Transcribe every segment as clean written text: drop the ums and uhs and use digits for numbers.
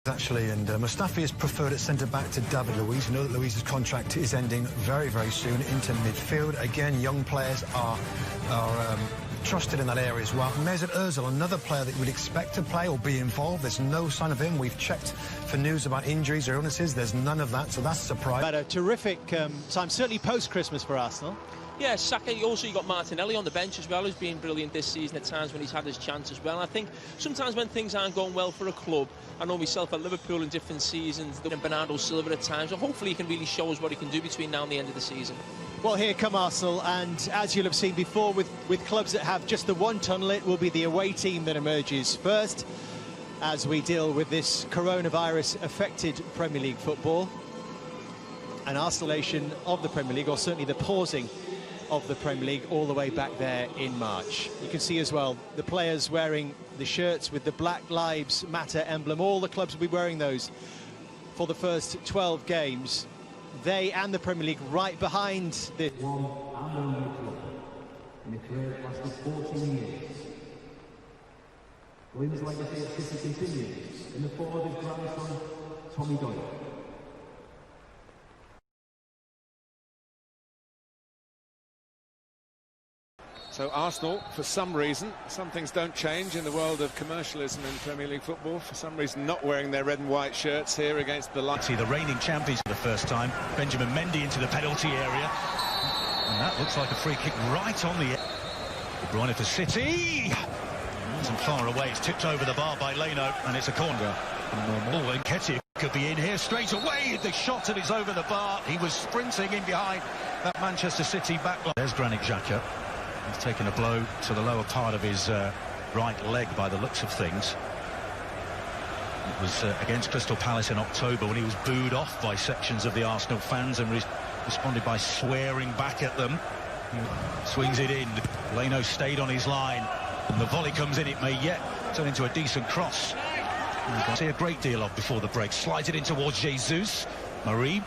Actually, and Mustafi is preferred at centre-back to David Luiz. You know that Luiz's contract is ending very, very soon into midfield. Again, young players are trusted in that area as well. Mesut Ozil, another player that you would expect to play or be involved. There's no sign of him. We've checked for news about injuries or illnesses. There's none of that, so that's a surprise. But a terrific time, certainly post-Christmas for Arsenal. Yeah, Saka, also you got Martinelli on the bench as well, who's been brilliant this season at times when he's had his chance as well. I think sometimes when things aren't going well for a club, I know myself at Liverpool in different seasons, and Bernardo Silva at times, so hopefully he can really show us what he can do between now and the end of the season. Well, here come Arsenal, and as you'll have seen before with clubs that have just the one tunnel, it will be the away team that emerges first as we deal with this coronavirus-affected Premier League football. An isolation of the Premier League, or certainly the pausing of the Premier League all the way back there in March. You can see as well the players wearing the shirts with the Black Lives Matter emblem. All the clubs will be wearing those for the first 12 games. They and the Premier League right behind the... One and only club in a career that lasted 14 years. Lynn's legacy of City continues in the forward of grandson Tommy Doyle. So Arsenal, for some reason, some things don't change in the world of commercialism in Premier League football, for some reason not wearing their red and white shirts here against the light. See the reigning champions for the first time. Benjamin Mendy into the penalty area. And that looks like a free kick right on the... De Bruyne for City. Wasn't far away, it's tipped over the bar by Leno, and it's a corner. Oh, and Nketiah could be in here straight away. The shot and it's over the bar. He was sprinting in behind that Manchester City backline. There's Granit Xhaka. He's taken a blow to the lower part of his right leg by the looks of things. It was against Crystal Palace in October when he was booed off by sections of the Arsenal fans and responded by swearing back at them. He swings it in. Leno stayed on his line. And the volley comes in. It may yet turn into a decent cross. You can see a great deal of before the break. Slides it in towards Jesus. Marie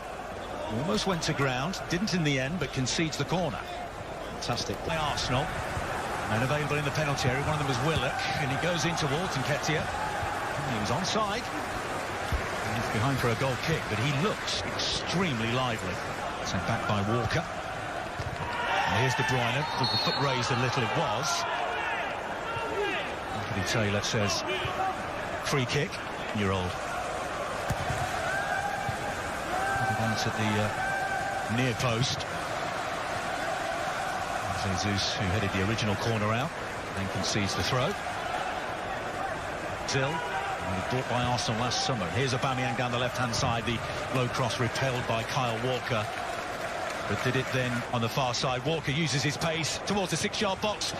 almost went to ground. Didn't in the end, but concedes the corner. Fantastic by Arsenal. And available in the penalty area. One of them was Willock, and he goes in towards Nketiah. He was onside. And he's behind for a goal kick, but he looks extremely lively. Sent back by Walker. And here's De Bruyne, with the foot raised a little. It was. Anthony Taylor says, free kick. You're old. Once at the near post. Jesus, who headed the original corner out, then concedes the throw. Zil, brought by Arsenal last summer. Here's Aubameyang down the left-hand side, the low cross repelled by Kyle Walker. But did it then on the far side. Walker uses his pace towards the 6-yard box.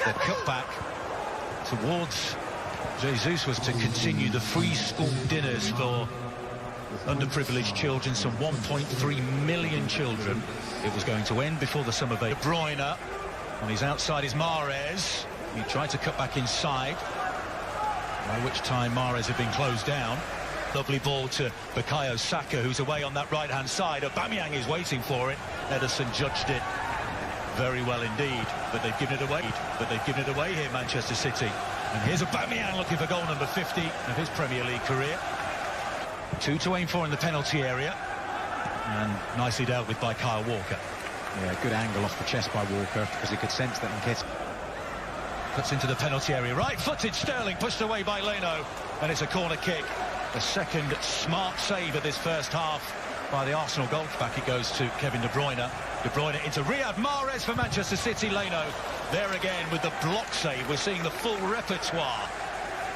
The cutback towards Jesus was to continue the free school dinners for underprivileged children, some 1.3 million children. It was going to end before the summer break. De Bruyne, on his outside is Mahrez. He tried to cut back inside, by which time Mahrez had been closed down. Lovely ball to Bukayo Saka, who's away on that right-hand side. Aubameyang is waiting for it. Ederson judged it very well indeed, but they've given it away. Here, Manchester City. And here's Aubameyang looking for goal number 50 of his Premier League career. 2 to aim for in the penalty area, and nicely dealt with by Kyle Walker. Yeah, good angle off the chest by Walker, because he could sense that Nketiah puts into the penalty area. Right-footed Sterling, pushed away by Leno, and it's a corner kick. The second smart save of this first half by the Arsenal goalkeeper. Back it goes to Kevin De Bruyne. De Bruyne into Riyad Mahrez for Manchester City. Leno there again with the block save. We're seeing the full repertoire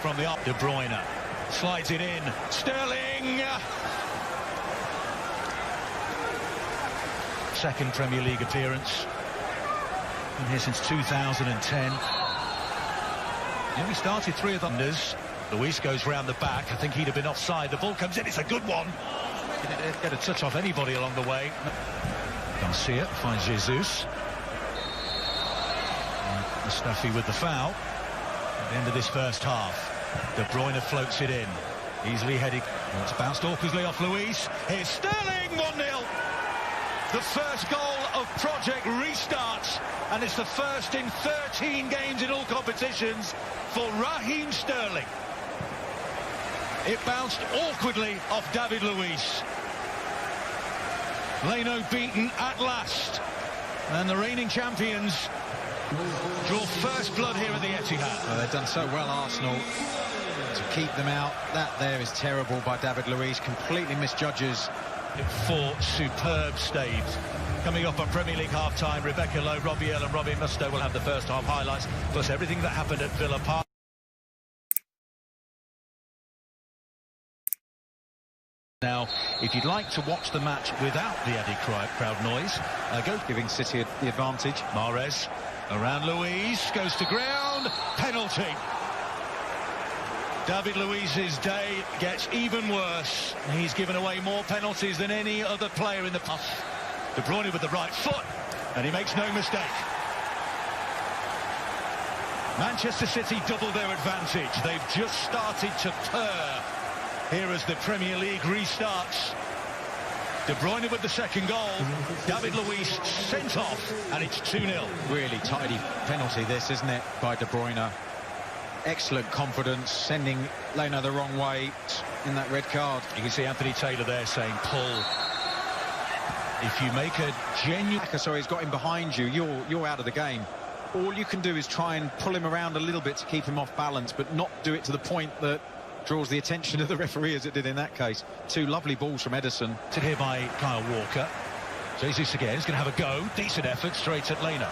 from the De Bruyne. Slides it in. Sterling! Second Premier League appearance. Been here since 2010. Yeah, we started 3 of them. Luis goes round the back. I think he'd have been offside. The ball comes in. It's a good one. Didn't get a touch off anybody along the way. Garcia finds Jesus. Mustafi with the foul. At the end of this first half. De Bruyne floats it in. Easily headed. It's bounced awkwardly off Luis. Here's Sterling, 1-0. The first goal of Project Restart. And it's the first in 13 games in all competitions for Raheem Sterling. It bounced awkwardly off David Luiz. Leno beaten at last. And the reigning champions draw first blood here at the Etihad. Well, they've done so well, Arsenal, to keep them out. That there is terrible by David Luiz. Completely misjudges. 4 superb staves. Coming up on Premier League half-time, Rebecca Lowe, Robbie Earle and Robbie Mustoe will have the first half highlights, plus everything that happened at Villa Park. Now, if you'd like to watch the match without the Eddie crowd noise, go. Giving City the advantage. Mahrez around Luiz, goes to ground, penalty. David Luiz's day gets even worse. He's given away more penalties than any other player in the past. De Bruyne with the right foot, and he makes no mistake. Manchester City double their advantage. They've just started to purr here as the Premier League restarts. De Bruyne with the second goal. David Luiz sent off, and it's 2-0. Really tidy penalty this, isn't it, by De Bruyne? Excellent confidence, sending Leno the wrong way in that red card. You can see Anthony Taylor there saying, pull. If you make a genuine... Sorry, he's got him behind you. You're out of the game. All you can do is try and pull him around a little bit to keep him off balance, but not do it to the point that draws the attention of the referee, as it did in that case. 2 lovely balls from Ederson. Here by Kyle Walker. Jesus again is going to have a go. Decent effort straight at Leno.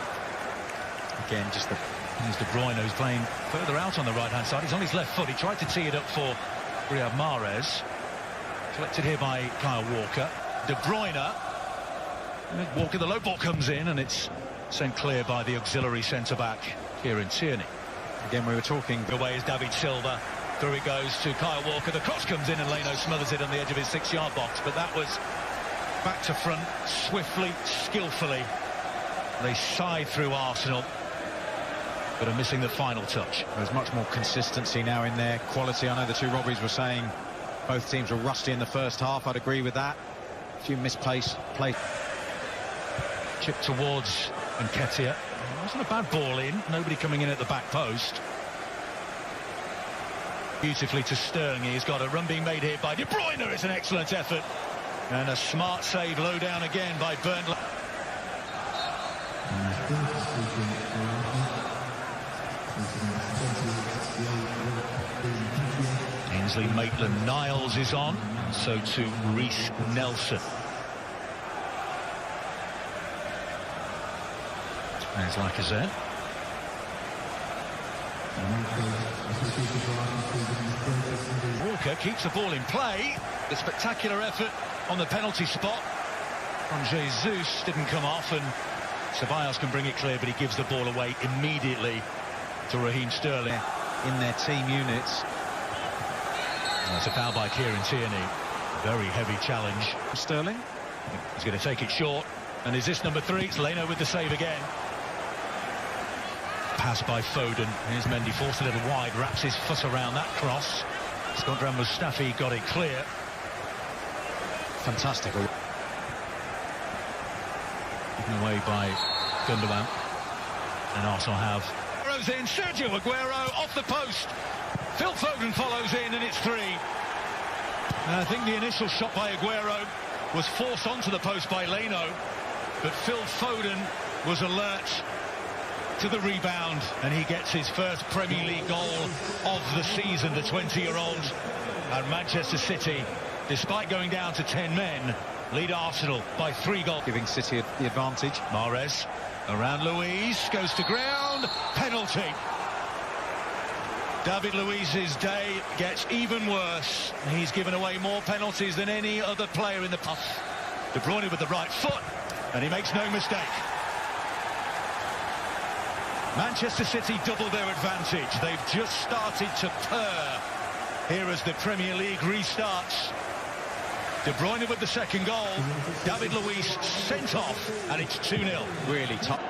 Again, just the... Here's De Bruyne, who's playing further out on the right-hand side. He's on his left foot. He tried to tee it up for Riyad Mahrez. Collected here by Kyle Walker. De Bruyne. Walker, the low ball comes in, and it's sent clear by the auxiliary centre-back, Kieran Tierney. Again, we were talking... Away is David Silva. Through it goes to Kyle Walker. The cross comes in, and Leno smothers it on the edge of his 6-yard box. But that was back to front, swiftly, skillfully. They side through Arsenal, but are missing the final touch. There's much more consistency now in their quality. I know the 2 Robbies were saying both teams were rusty in the first half. I'd agree with that. A few misplaced plays. Chip towards Nketiah. Wasn't a bad ball in. Nobody coming in at the back post. Beautifully to Sterling. He's got a run being made here by De Bruyne. It's an excellent effort. And a smart save low down again by Bernd. Ainsley Maitland-Niles is on, and so too Reece Nelson. There's Lacazette. Walker keeps the ball in play. A spectacular effort on the penalty spot from Jesus. Didn't come off, and Ceballos can bring it clear, but he gives the ball away immediately to Raheem Sterling. In their team units. That's a foul by Kieran Tierney. Very heavy challenge. Sterling. He's going to take it short. And is this number 3? It's Leno with the save again. Pass by Foden. Here's Mendy, forced a little wide, wraps his foot around that cross. Skodran Mustafi got it clear. Fantastic. Given away by Gundogan. And Arsenal have... Aguero's in, Sergio Aguero off the post. Phil Foden follows in, and it's 3. And I think the initial shot by Aguero was forced onto the post by Leno, but Phil Foden was alert to the rebound, and he gets his first Premier League goal of the season, the 20-year-old. And Manchester City, despite going down to 10 men, lead Arsenal by 3 goals. Giving City the advantage. Mahrez around Luiz, goes to ground, penalty. David Luiz's day gets even worse. He's given away more penalties than any other player in the past. De Bruyne with the right foot, and he makes no mistake. Manchester City double their advantage. They've just started to purr here as the Premier League restarts. De Bruyne with the second goal. David Luiz sent off, and it's 2-0. Really tough.